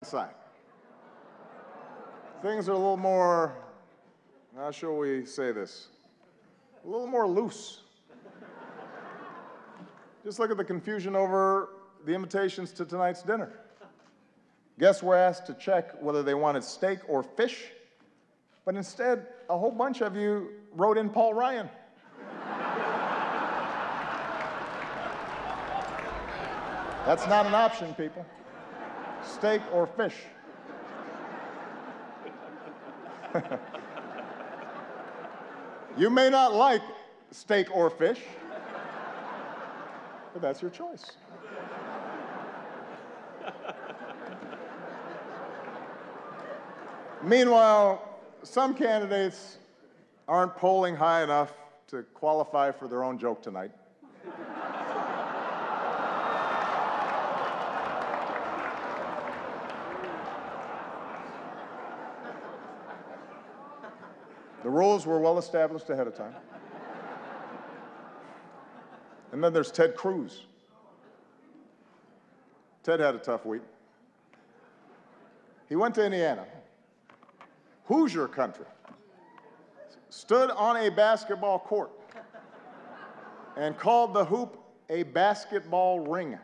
side. Things are a little more, how shall we say this? A little more loose. Just look at the confusion over the invitations to tonight's dinner. Guests were asked to check whether they wanted steak or fish, but instead, a whole bunch of you wrote in Paul Ryan. That's not an option, people. Steak or fish. You may not like steak or fish, but that's your choice. Meanwhile, some candidates aren't polling high enough to qualify for their own joke tonight. The rules were well established ahead of time. And then there's Ted Cruz. Ted had a tough week. He went to Indiana, Hoosier country, stood on a basketball court, and called the hoop a basketball ring.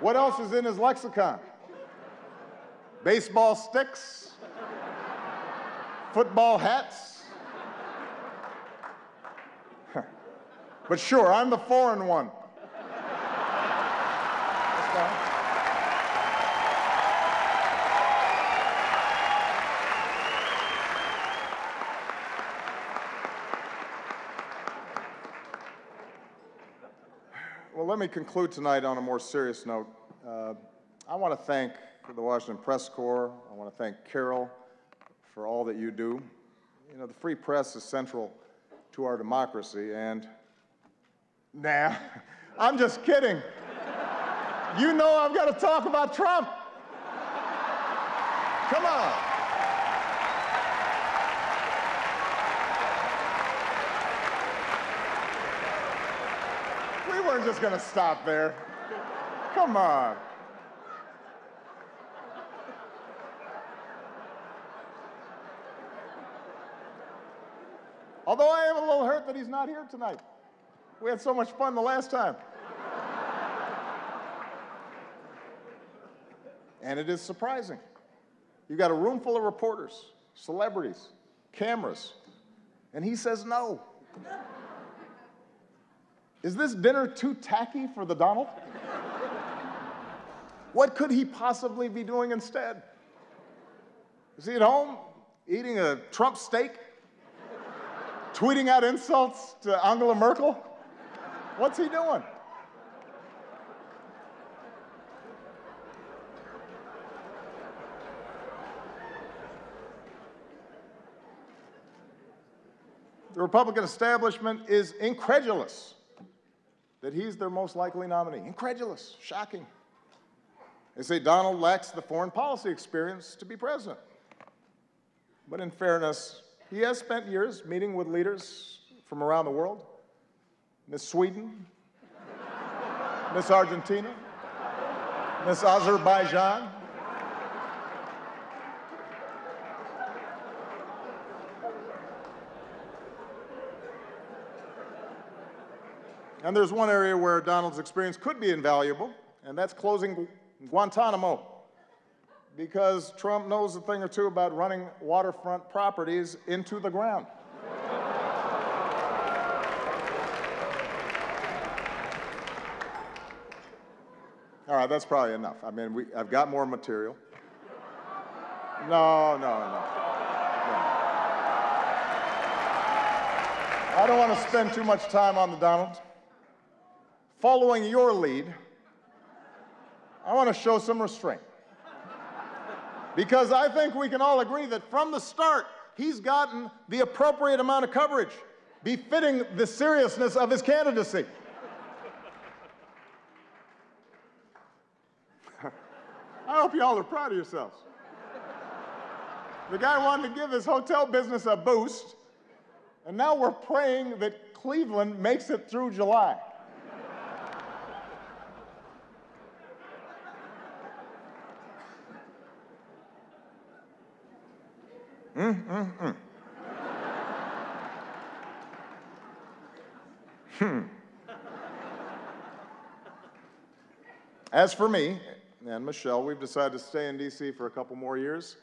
What else is in his lexicon? Baseball sticks, football hats. But sure, I'm the foreign one. That's fine. Well, let me conclude tonight on a more serious note. I want to thank the Washington Press Corps. I want to thank Carol for all that you do. You know, the free press is central to our democracy, and nah, I'm just kidding. You know I've got to talk about Trump. Come on. We weren't just going to stop there. Come on. Although I am a little hurt that he's not here tonight. We had so much fun the last time. And it is surprising. You've got a room full of reporters, celebrities, cameras, and he says no. Is this dinner too tacky for the Donald? What could he possibly be doing instead? Is he at home eating a Trump steak? Tweeting out insults to Angela Merkel? What's he doing? The Republican establishment is incredulous that he's their most likely nominee. Incredulous, shocking. They say Donald lacks the foreign policy experience to be president. But in fairness, he has spent years meeting with leaders from around the world. Miss Sweden, Miss Argentina, Miss Azerbaijan. And there's one area where Donald's experience could be invaluable, and that's closing Guantanamo, because Trump knows a thing or two about running waterfront properties into the ground. All right, that's probably enough. I mean, I've got more material. No. I don't want to spend too much time on the Donald. Following your lead, I want to show some restraint. Because I think we can all agree that from the start, he's gotten the appropriate amount of coverage, befitting the seriousness of his candidacy. I hope you all are proud of yourselves. The guy wanted to give his hotel business a boost, And now we're praying that Cleveland makes it through July. As for me and Michelle, we've decided to stay in D.C. for a couple more years.